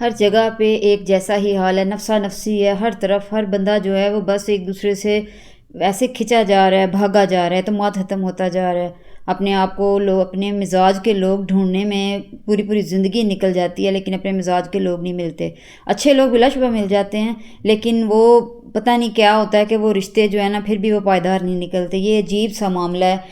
हर जगह पे एक जैसा ही हाल है, नफसा नफसी है हर तरफ। हर बंदा जो है वो बस एक दूसरे से वैसे खिंचा जा रहा है, भागा जा रहा है, तो मौत ख़त्म होता जा रहा है। अपने आप को लोग, अपने मिजाज के लोग ढूंढने में पूरी पूरी ज़िंदगी निकल जाती है, लेकिन अपने मिजाज के लोग नहीं मिलते। अच्छे लोग बिलाशुबा मिल जाते हैं, लेकिन वो पता नहीं क्या होता है कि वो रिश्ते जो है ना फिर भी वो पायदार नहीं निकलते। ये अजीब सा मामला है।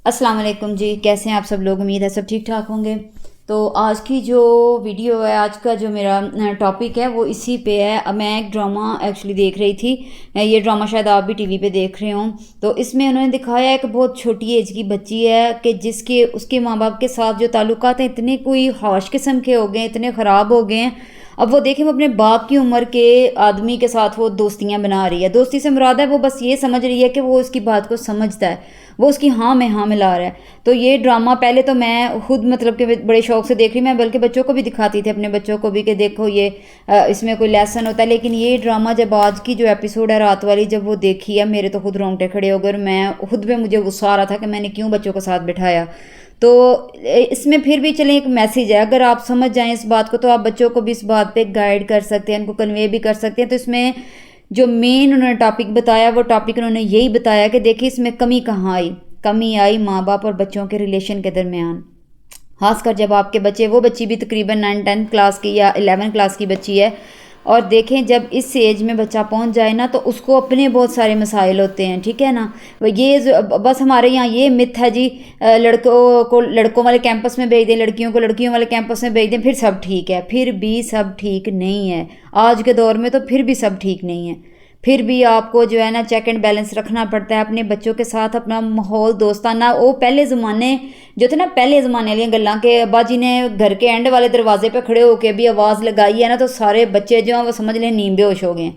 अस्सलाम वालेकुम जी, कैसे हैं आप सब लोग? उम्मीद है सब ठीक ठाक होंगे। तो आज की जो वीडियो है, आज का जो मेरा टॉपिक है वो इसी पे है। अब मैं एक ड्रामा एक्चुअली देख रही थी, ये ड्रामा शायद आप भी टीवी पे देख रहे हों। तो इसमें उन्होंने दिखाया है कि बहुत छोटी एज की बच्ची है कि जिसके उसके माँ बाप के साथ जो ताल्लुकात हैं इतने कोई हौश किस्म के हो गए, इतने ख़राब हो गए हैं। अब वो देखें, वो अपने बाप की उम्र के आदमी के साथ वो दोस्तियां बना रही है। दोस्ती से मुराद है वो बस ये समझ रही है कि वो उसकी बात को समझता है, वो उसकी हाँ में हाँ मिला रहा है। तो ये ड्रामा पहले तो मैं खुद मतलब कि बड़े शौक से देख रही, मैं बल्कि बच्चों को भी दिखाती थी, अपने बच्चों को भी, कि देखो ये इसमें कोई लेसन होता है। लेकिन ये ड्रामा जब आज की जो एपिसोड है रात वाली जब वो देखी है, मेरे तो खुद रोंगटे खड़े हो गए। और मैं खुद पे मुझे गुस्सा आ रहा था कि मैंने क्यों बच्चों को साथ बिठाया। तो इसमें फिर भी चलें एक मैसेज है, अगर आप समझ जाएं इस बात को तो आप बच्चों को भी इस बात पे गाइड कर सकते हैं, उनको कन्वे भी कर सकते हैं। तो इसमें जो मेन उन्होंने टॉपिक बताया, वो टॉपिक उन्होंने यही बताया कि देखिए इसमें कमी कहाँ आई। कमी आई माँ बाप और बच्चों के रिलेशन के दरमियान, खासकर जब आपके बच्चे, वो बच्ची भी तकरीबन 9-10 क्लास की या 11 क्लास की बच्ची है। और देखें जब इस एज में बच्चा पहुंच जाए ना तो उसको अपने बहुत सारे मसाइल होते हैं, ठीक है ना। ये बस हमारे यहाँ ये मिथ है जी, लड़कों को लड़कों वाले कैंपस में भेज दें, लड़कियों को लड़कियों वाले कैंपस में भेज दें, फिर सब ठीक है। फिर भी सब ठीक नहीं है आज के दौर में, तो फिर भी सब ठीक नहीं है। फिर भी आपको जो है ना चेक एंड बैलेंस रखना पड़ता है अपने बच्चों के साथ, अपना माहौल दोस्ताना। वो पहले ज़माने जो थे ना, पहले ज़माने वाली गल्लां के अब्बा जी ने घर के एंड वाले दरवाजे पे खड़े होके भी आवाज़ लगाई है ना, तो सारे बच्चे जो हैं वो समझ लें नींद बेहोश हो गए।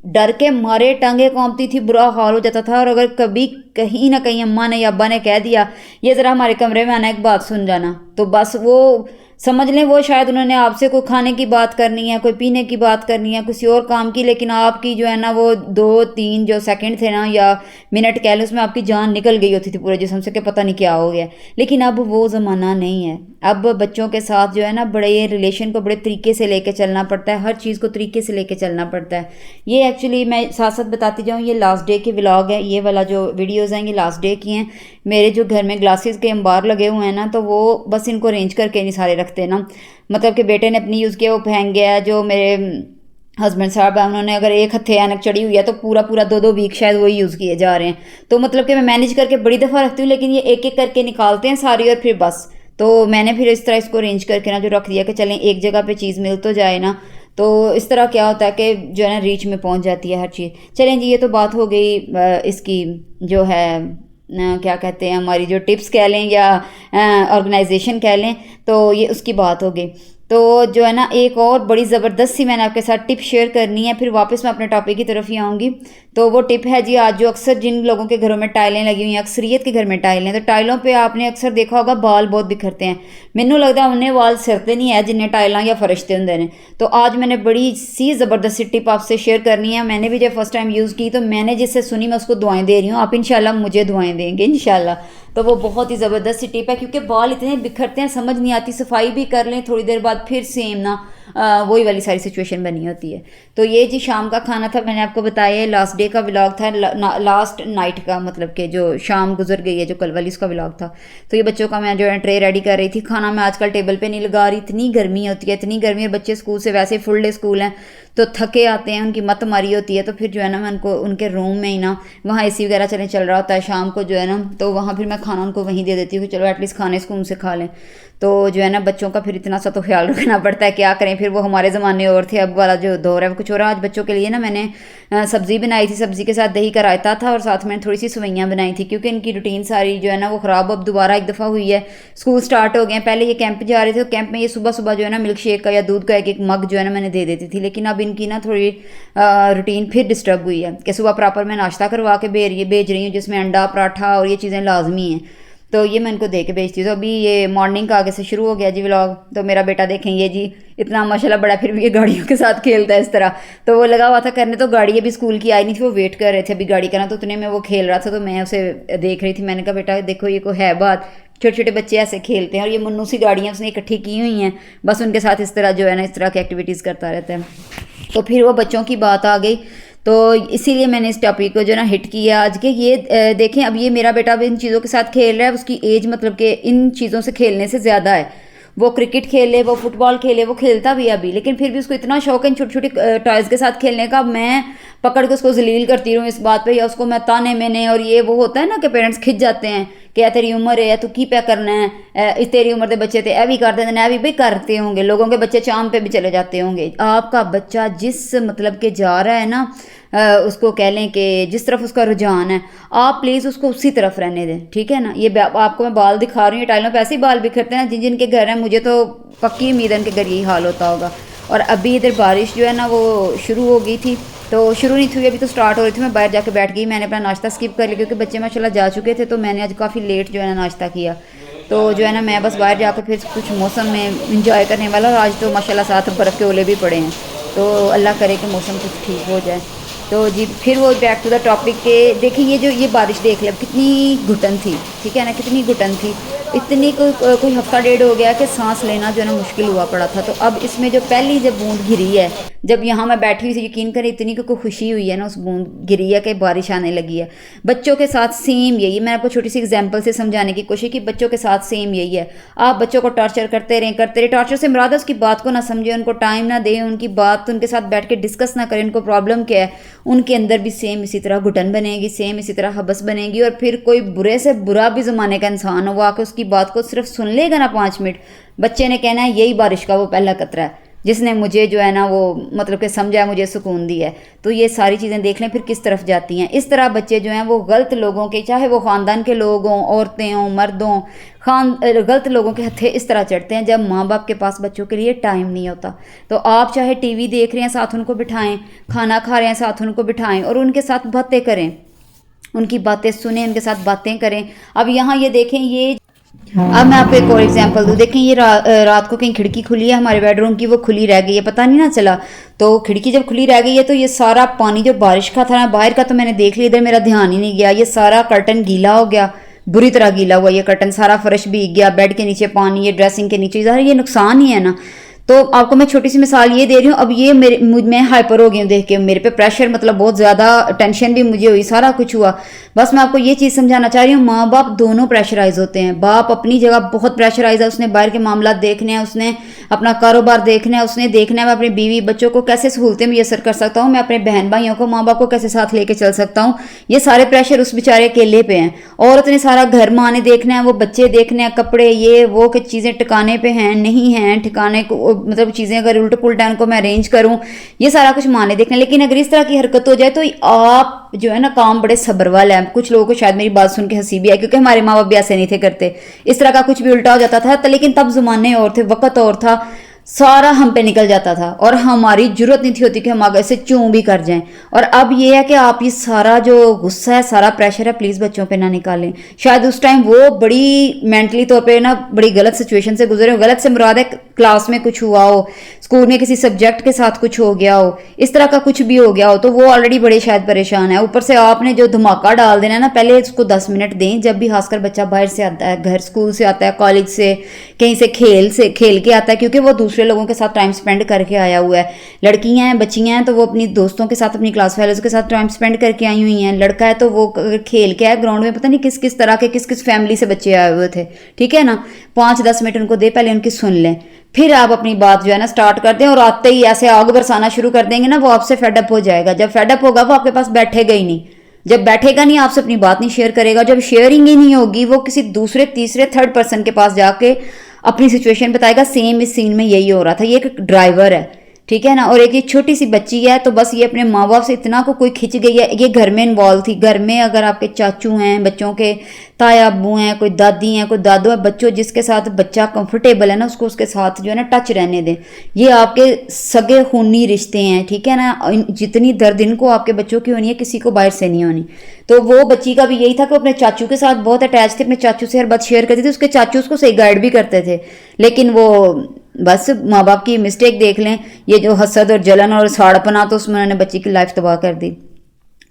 डर के मारे टांगे कांपती थी, बुरा हाल हो जाता था। और अगर कभी कहीं ना कहीं अम्मा ने या अब्बा ने कह दिया ये ज़रा हमारे कमरे में आना, एक बात सुन जाना, तो बस वो समझ लें वो शायद उन्होंने आपसे कोई खाने की बात करनी है, कोई पीने की बात करनी है, किसी और काम की, लेकिन आपकी जो है ना वो 2-3 जो सेकंड थे ना या मिनट कह लो, उसमें आपकी जान निकल गई होती थी पूरे जिस्म से कि पता नहीं क्या हो गया। लेकिन अब वो ज़माना नहीं है। अब बच्चों के साथ जो है ना बड़े रिलेशन को बड़े तरीके से लेके चलना पड़ता है, हर चीज़ को तरीके से लेके चलना पड़ता है। ये एक्चुअली मैं साथ साथ बताती जाऊँ, ये लास्ट डे के व्लॉग है, ये वाला जो वीडियोज़ हैं ये लास्ट डे की हैं। मेरे जो घर में ग्लासेस के अंबार लगे हुए हैं ना, तो वो बस इनको अरेंज करके नहीं सारे रखते ना, मतलब कि बेटे ने अपनी यूज़ किया वो फेंक गया। जो मेरे हस्बैंड साहब हैं उन्होंने अगर एक हथे ऐनक चढ़ी हुई है तो पूरा पूरा 2-2 वीक शायद वही यूज़ किए जा रहे हैं। तो मतलब कि मैं मैनेज करके बड़ी दफ़ा रखती हूँ, लेकिन ये एक एक करके निकालते हैं सारी और फिर बस। तो मैंने फिर इस तरह इसको अरेंज करके ना जो रख दिया कि चलें एक जगह पे चीज़ मिल तो जाए ना। तो इस तरह क्या होता है कि जो है ना रीच में पहुंच जाती है हर चीज़। चलें जी, ये तो बात हो गई इसकी जो है क्या कहते हैं, हमारी जो टिप्स कह लें या ऑर्गेनाइजेशन कह लें, तो ये उसकी बात हो गई। तो जो है ना एक और बड़ी ज़बरदस्त सी मैंने आपके साथ टिप शेयर करनी है, फिर वापस मैं अपने टॉपिक की तरफ ही आऊँगी। तो वो टिप है जी, आज जो अक्सर जिन लोगों के घरों में टाइलें लगी हुई हैं, अक्सरियत के घर में टाइलें, तो टाइलों पे आपने अक्सर देखा होगा बाल बहुत बिखरते हैं। मैनू लगता है उन्हें वाल सिरते नहीं है जिन्हें टाइलां या फरशते होंगे ने। तो आज मैंने बड़ी सी ज़बरदस्त सी टिप आपसे शेयर करनी है। मैंने भी जब फर्स्ट टाइम यूज़ की तो मैंने जिससे सुनी मैं उसको दुआएं दे रही हूँ, आप इंशाल्लाह मुझे दुआएं देंगे इंशाल्लाह। तो वो बहुत ही ज़बरदस्त सी टिप है, क्योंकि बाल इतने बिखरते हैं, समझ नहीं आती, सफाई भी कर लें थोड़ी देर बाद फिर सेम ना वही वाली सारी सिचुएशन बनी होती है। तो ये जी शाम का खाना था, मैंने आपको बताया लास्ट डे का व्लॉग था, लास्ट नाइट का, मतलब कि जो शाम गुजर गई है जो कल वाली, उसका व्लॉग था। तो ये बच्चों का मैं जो है ट्रे रेडी कर रही थी। खाना मैं आजकल टेबल पे नहीं लगा रही, इतनी गर्मी होती है, इतनी गर्मी है। बच्चे स्कूल से वैसे फुल डे स्कूल हैं तो थके आते हैं, उनकी मत मारी होती है, तो फिर जो है ना मैं उनको उनके रूम में ही ना, वहाँ एसी वगैरह चल रहा होता है शाम को जो है ना, तो वहाँ फिर मैं खाना उनको वहीं दे देती हूँ कि चलो एटलीस्ट खाने स्कूल से खा लें। तो जो है ना बच्चों का फिर इतना सा तो ख्याल रखना पड़ता है, क्या करें। फिर वो हमारे ज़माने और थे, अब वाला जो दौर है वो कुछ और। आज बच्चों के लिए ना मैंने सब्ज़ी बनाई थी, सब्ज़ी के साथ दही का रायता था और साथ में थोड़ी सी सेवइयाँ बनाई थी, क्योंकि इनकी रूटीन सारी जो है ना वो ख़राब अब दोबारा एक दफ़ा हुई है। स्कूल स्टार्ट हो गए हैं, पहले ये कैंप जा रहे थे तो कैंप में ये सुबह सुबह जो है ना मिल्क शेक का या दूध का एक एक मग जो है ना मैंने दे देती थी। लेकिन अब इनकी ना थोड़ी रूटीन फिर डिस्टर्ब हुई है कि सुबह प्रॉपर मैं नाश्ता करवा के भेज रही हूँ, जिसमें अंडा पराठा और ये चीज़ें लाजमी हैं। तो ये मैं इनको दे के भेजती हूँ। तो अभी ये मॉर्निंग का आगे से शुरू हो गया जी व्लॉग। तो मेरा बेटा देखें ये जी इतना माशाल्लाह बड़ा, फिर भी ये गाड़ियों के साथ खेलता है इस तरह। तो वो लगा हुआ था करने, तो गाड़ी अभी स्कूल की आई नहीं थी, वो वेट कर रहे थे अभी गाड़ी का ना, तो उतने में वो खेल रहा था, तो मैं उसे देख रही थी। मैंने कहा बेटा देखो ये कोई है बात, छोटे छोटे बच्चे ऐसे खेलते हैं और ये मुन्नू सी गाड़ियाँ उसने इकट्ठी की हुई हैं, बस उनके साथ इस तरह जो है ना इस तरह की एक्टिविटीज़ करता रहता है। तो फिर वो बच्चों की बात आ गई, तो इसीलिए मैंने इस टॉपिक को जो ना हिट किया आज के। ये देखें, अब ये मेरा बेटा भी इन चीज़ों के साथ खेल रहा है, उसकी एज मतलब कि इन चीज़ों से खेलने से ज़्यादा है। वो क्रिकेट खेले, वो फुटबॉल खेले, वो खेलता भी है अभी, लेकिन फिर भी उसको इतना शौक है इन छोटी छोटी टॉयज़ के साथ खेलने का। मैं पकड़ के उसको जलील करती रहूँ इस बात पे, या उसको मैं ताने मैंने, और ये वो होता है ना कि पेरेंट्स खिंच जाते हैं कि या तेरी उम्र है, तू की पे करना है, इस तेरी उम्र के बच्चे थे, भी करते थे, भी भाई करते होंगे, लोगों के बच्चे चांद पे भी चले जाते होंगे। आपका बच्चा जिस मतलब के जा रहा है ना, उसको कह लें कि जिस तरफ उसका रुझान है, आप प्लीज़ उसको उसी तरफ रहने दें, ठीक है ना। ये आपको मैं बाल दिखा रही हूँ, टाइलों पे ऐसे ही बाल बिखरते हैं जिन जिनके घर हैं, मुझे तो पक्की उम्मीद है उनके घर यही हाल होता होगा। और अभी इधर बारिश जो है ना वो शुरू हो गई थी, तो शुरू नहीं थी अभी, तो स्टार्ट हो रही थी। मैं बाहर जाके बैठ गई, मैंने अपना नाश्ता स्किप कर लिया क्योंकि बच्चे माशाल्लाह जा चुके थे, तो मैंने आज काफ़ी लेट जो है ना नाश्ता किया। तो जो है ना मैं बस बाहर जाकर फिर कुछ मौसम में इंजॉय करने वाला, और आज तो माशाल्लाह साथ बर्फ़ के ओले भी पड़े हैं, तो अल्लाह करे कि मौसम कुछ ठीक हो जाए। तो जी फिर वो बैक टू द टॉपिक के, देखिए ये जो ये बारिश देख ले कितनी घुटन थी, ठीक है ना, कितनी घुटन थी, इतनी कोई हफ्ता डेढ़ हो गया कि सांस लेना जो है ना मुश्किल हुआ पड़ा था। तो अब इसमें जो पहली जब बूंद गिरी है, जब यहाँ मैं बैठी हुई थी, यकीन करें इतनी को खुशी हुई है ना, उस बूंद गिरी है कि बारिश आने लगी है। बच्चों के साथ सेम यही, मैं आपको छोटी सी एग्जांपल से समझाने की कोशिश की, बच्चों के साथ सेम यही है। आप बच्चों को टॉर्चर करते रहे, टॉर्चर से मुराद है उसकी बात को ना समझे, उनको टाइम ना दें, उनकी बात उनके साथ बैठ के डिस्कस ना करें, उनको प्रॉब्लम क्या है, उनके अंदर भी सेम इसी तरह घुटन बनेगी, सेम इसी तरह हबस बनेगी। और फिर कोई बुरे से बुरा भी ज़माने का इंसान हो, वो आके उसकी बात को सिर्फ सुन लेगा ना 5 मिनट, बच्चे ने कहना है यही बारिश का वो पहला कतरा है जिसने मुझे जो है ना वो मतलब कि समझा, मुझे सुकून दिया है। तो ये सारी चीज़ें देख लें फिर किस तरफ जाती हैं। इस तरह बच्चे जो हैं वो गलत लोगों के, चाहे वो ख़ानदान के लोग हों, औरतें हों, मर्द हों, गलत लोगों के हथे इस तरह चढ़ते हैं जब माँ बाप के पास बच्चों के लिए टाइम नहीं होता। तो आप चाहे टीवी देख रहे हैं साथ उनको बिठाएं, खाना खा रहे हैं साथ उनको बिठाएं और उनके साथ बातें करें, उनकी बातें सुने, उनके साथ बातें करें। अब यहाँ ये देखें, ये अब मैं आपको एक और एग्जांपल दूँ। देखें ये रात को कहीं खिड़की खुली है हमारे बेडरूम की, वो खुली रह गई है, पता नहीं ना चला। तो खिड़की जब खुली रह गई है तो ये सारा पानी जो बारिश का था ना बाहर का, तो मैंने देख लिया, इधर मेरा ध्यान ही नहीं गया, ये सारा कर्टन गीला हो गया, बुरी तरह गीला हुआ ये कर्टन, सारा फर्श भीग गया, बेड के नीचे पानी, ये ड्रेसिंग के नीचे, ये नुकसान ही है ना। तो आपको मैं छोटी सी मिसाल ये दे रही हूँ। अब ये मैं हाइपर हो गई हूँ देख के, मेरे पे प्रेशर मतलब बहुत ज़्यादा, टेंशन भी मुझे हुई, सारा कुछ हुआ। बस मैं आपको ये चीज़ समझाना चाह रही हूँ, माँ बाप दोनों प्रेशराइज होते हैं। बाप अपनी जगह बहुत प्रेशराइज है, उसने बाहर के मामला देखने हैं, उसने अपना कारोबार देखना है, उसने देखना है मैं अपनी बीवी बच्चों को कैसे सहूलतें मैसर कर सकता हूँ, मैं अपने बहन भाइयों को, माँ बाप को कैसे साथ लेके चल सकता हूँ। ये सारे प्रेशर उस बेचारे अकेले पे हैं। औरत ने सारा घर माँ ने देखना है, वो बच्चे देखने हैं, कपड़े ये वो कि चीज़ें टिकाने पे हैं नहीं हैं, ठिकाने को मतलब चीज़ें अगर उल्ट पुल्टा उनको मैं अरेंज करूं, ये सारा कुछ माने देखना। लेकिन अगर इस तरह की हरकत हो जाए तो आप जो है ना काम बड़े सब्र वाले हैं। कुछ लोगों को शायद मेरी बात सुन के हंसी भी है क्योंकि हमारे माँ बाप भी ऐसे नहीं थे करते, इस तरह का कुछ भी उल्टा हो जाता था। लेकिन तब ज़माने और थे, वक्त और था, सारा हम पे निकल जाता था और हमारी जरूरत नहीं थी होती कि हम आगे से चूं भी कर जाएं। और अब ये है कि आप ये सारा जो गुस्सा है, सारा प्रेशर है, प्लीज़ बच्चों पे ना निकालें। शायद उस टाइम वो बड़ी मेंटली तौर पे ना बड़ी गलत सिचुएशन से गुजरे हो। गलत से मुराद है क्लास में कुछ हुआ हो, स्कूल में किसी सब्जेक्ट के साथ कुछ हो गया हो, इस तरह का कुछ भी हो गया हो, तो वो ऑलरेडी बड़े शायद परेशान है। ऊपर से आपने जो धमाका डाल देना है ना, पहले उसको 10 मिनट दें। जब भी खासकर बच्चा बाहर से आता है, घर स्कूल से आता है, कॉलेज से, कहीं से खेल के आता है, क्योंकि वो दूसरे लोगों के साथ टाइम स्पेंड करके आया हुआ है। लड़कियां हैं, बच्चियां हैं, तो वो अपनी दोस्तों के साथ, अपनी क्लास फेलोज के साथ टाइम स्पेंड करके आई हुई हैं। लड़का है तो वो खेल के आया ग्राउंड में, पता नहीं किस किस तरह के किस किस फैमिली से बच्चे आए हुए थे, ठीक है ना। 5-10 मिनट उनको दे, पहले उनकी सुन लें, फिर आप अपनी बात जो है ना स्टार्ट कर दें। और आते ही ऐसे आग बरसाना शुरू कर देंगे ना, वो आपसे फेडअप हो जाएगा। जब फेडअप होगा वो आपके पास बैठेगा ही नहीं, जब बैठेगा नहीं आपसे अपनी बात नहीं शेयर करेगा। जब शेयरिंग ही नहीं होगी, वो किसी दूसरे तीसरे थर्ड पर्सन के पास जाके अपनी सिचुएशन बताएगा। सेम इस सीन में यही हो रहा था। ये एक ड्राइवर है, ठीक है ना, और एक ये छोटी सी बच्ची है, तो बस ये अपने माँ बाप से इतना को कोई खिंच गई है। ये घर में इन्वॉल्व थी। घर में अगर आपके चाचू हैं, बच्चों के ताया अब्बू हैं, कोई दादी हैं, कोई दादू है, बच्चों जिसके साथ बच्चा कंफर्टेबल है ना, उसको उसके साथ जो है ना टच रहने दें। ये आपके सगे खूनी रिश्ते हैं, ठीक है ना। जितनी दर्द इनको आपके बच्चों की होनी है, किसी को बाहर से नहीं होनी। तो वो बच्ची का भी यही था कि अपने चाचू के साथ बहुत अटैच थे, अपने चाचू से हर बात शेयर करती थी, उसके चाचू उसको सही गाइड भी करते थे। लेकिन वो बस माँ बाप की मिस्टेक देख लें, ये जो हसद और जलन और साड़पना, तो उसमें उन्होंने बच्ची की लाइफ तबाह कर दी।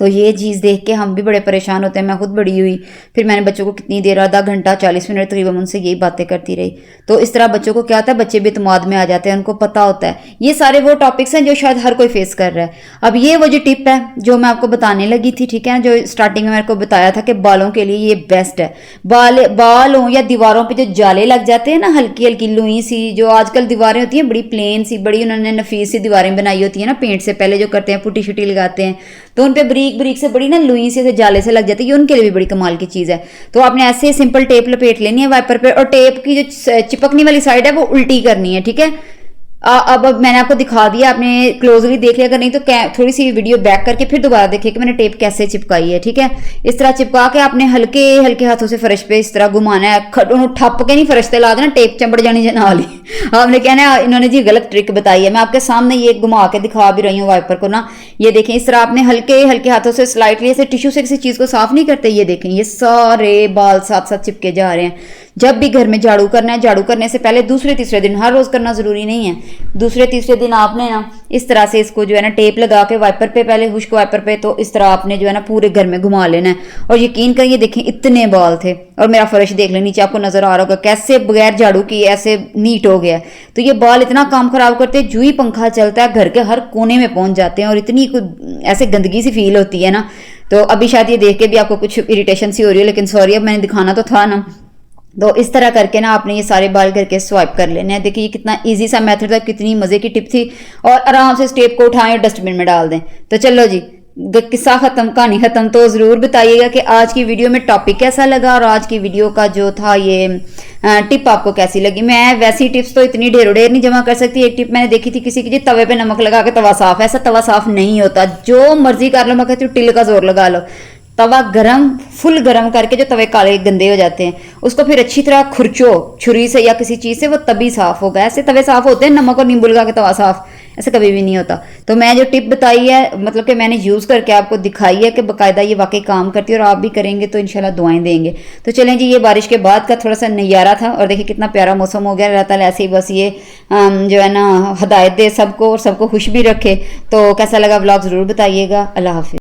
तो ये चीज़ देख के हम भी बड़े परेशान होते हैं, मैं खुद बड़ी हुई। फिर मैंने बच्चों को कितनी देर, आधा घंटा 40 मिनट तकरीबन उनसे यही बातें करती रही। तो इस तरह बच्चों को क्या होता है, बच्चे भी इत्मीनान में आ जाते हैं, उनको पता होता है। ये सारे वो टॉपिक्स हैं जो शायद हर कोई फेस कर रहा है। अब ये वो जो टिप है जो मैं आपको बताने लगी थी, ठीक है, जो स्टार्टिंग में मेरे को बताया था कि बालों के लिए ये बेस्ट है। बाल हो या दीवारों पर जो जाले लग जाते हैं ना, हल्की हल्की लुई सी, जो आजकल दीवारें होती हैं बड़ी प्लेन सी, बड़ी उन्होंने नफीस सी दीवारें बनाई होती है ना, पेंट से पहले जो करते हैं, पुट्टी शुट्टी लगाते हैं, तो उन पे बरीक बरीक से बड़ी ना लुई से जाले से लग जाती है। ये उनके लिए भी बड़ी कमाल की चीज़ है। तो आपने ऐसे सिंपल टेप लपेट लेनी है वाइपर पे, और टेप की जो चिपकने वाली साइड है वो उल्टी करनी है, ठीक है। अब मैंने आपको दिखा दिया, आपने क्लोजली देख लिया, अगर नहीं तो थोड़ी सी वीडियो बैक करके फिर दोबारा देखिए कि मैंने टेप कैसे चिपकाई है, ठीक है। इस तरह चिपका के आपने हल्के हल्के हाथों से फर्श पे इस तरह घुमाना है, ठप के नहीं फर्श पे ला देना, टेप चंबड़ जानी जना ली। आपने कहना है इन्होंने जी गलत ट्रिक बताई है। मैं आपके सामने ये घुमा के दिखा भी रही हूँ वाइपर को ना, ये देखें, इस तरह आपने हल्के हल्के हाथों से स्लाइटली ऐसे टिश्यू से किसी चीज़ को साफ नहीं करते, ये देखें ये सारे बाल साथ साथ चिपके जा रहे हैं। जब भी घर में झाड़ू करना है, झाड़ू करने से पहले दूसरे तीसरे दिन, हर रोज करना जरूरी नहीं है, दूसरे तीसरे दिन आपने ना इस तरह से इसको जो है ना टेप लगा के वाइपर पे, पहले खुश्क वाइपर पे, तो इस तरह आपने जो है ना पूरे घर में घुमा लेना है। और यकीन करिए देखें इतने बाल थे, और मेरा फर्श देख लें नीचे आपको नजर आ रहा होगा कैसे बगैर झाड़ू की ऐसे नीट हो गया। तो ये बाल इतना काम खराब करते हैं, जो ही पंखा चलता है घर के हर कोने में पहुंच जाते हैं, और इतनी ऐसे गंदगी सी फील होती है ना। तो अभी शायद ये देख के भी आपको कुछ इरिटेशन सी हो रही है, लेकिन सॉरी अब मैंने दिखाना तो था ना। तो इस तरह करके ना आपने ये सारे बाल करके स्वाइप कर लेने हैं। देखिए ये कितना इजी सा मेथड था, कितनी मजे की टिप थी, और आराम से इस टेप को उठाएं और डस्टबिन में डाल दें। तो चलो जी, किस्सा खत्म, कहानी खत्म। तो जरूर बताइएगा कि आज की वीडियो में टॉपिक कैसा लगा, और आज की वीडियो का जो था ये टिप आपको कैसी लगी। मैं वैसी टिप्स तो इतनी ढेरों ढेर नहीं जमा कर सकती। एक टिप मैंने देखी थी किसी की, जी तवे पे नमक लगा के तवा साफ, ऐसा तवा साफ नहीं होता, जो मर्जी कर लो। मैं कहती हूँ टिल का जोर लगा लो, तवा गरम, फुल गरम करके जो तवे काले गंदे हो जाते हैं उसको फिर अच्छी तरह खुरचो छुरी से या किसी चीज़ से, वो तभी साफ होगा। ऐसे तवे साफ होते हैं नमक और नींबू लगा के तवा साफ, ऐसे कभी भी नहीं होता। तो मैं जो टिप बताई है, मतलब कि मैंने यूज़ करके आपको दिखाई है कि बाकायदा ये वाकई काम करती है, और आप भी करेंगे तो इंशाल्लाह दुआएं देंगे। तो चलें जी, ये बारिश के बाद का थोड़ा सा नज़ारा था, और देखिए कितना प्यारा मौसम हो गया। अल्लाह ताला ऐसे ही बस ये जो है ना हदायत दे सबको, और सबको खुश भी रखे। तो कैसा लगा व्लॉग ज़रूर बताइएगा। अल्लाह हाफिज़।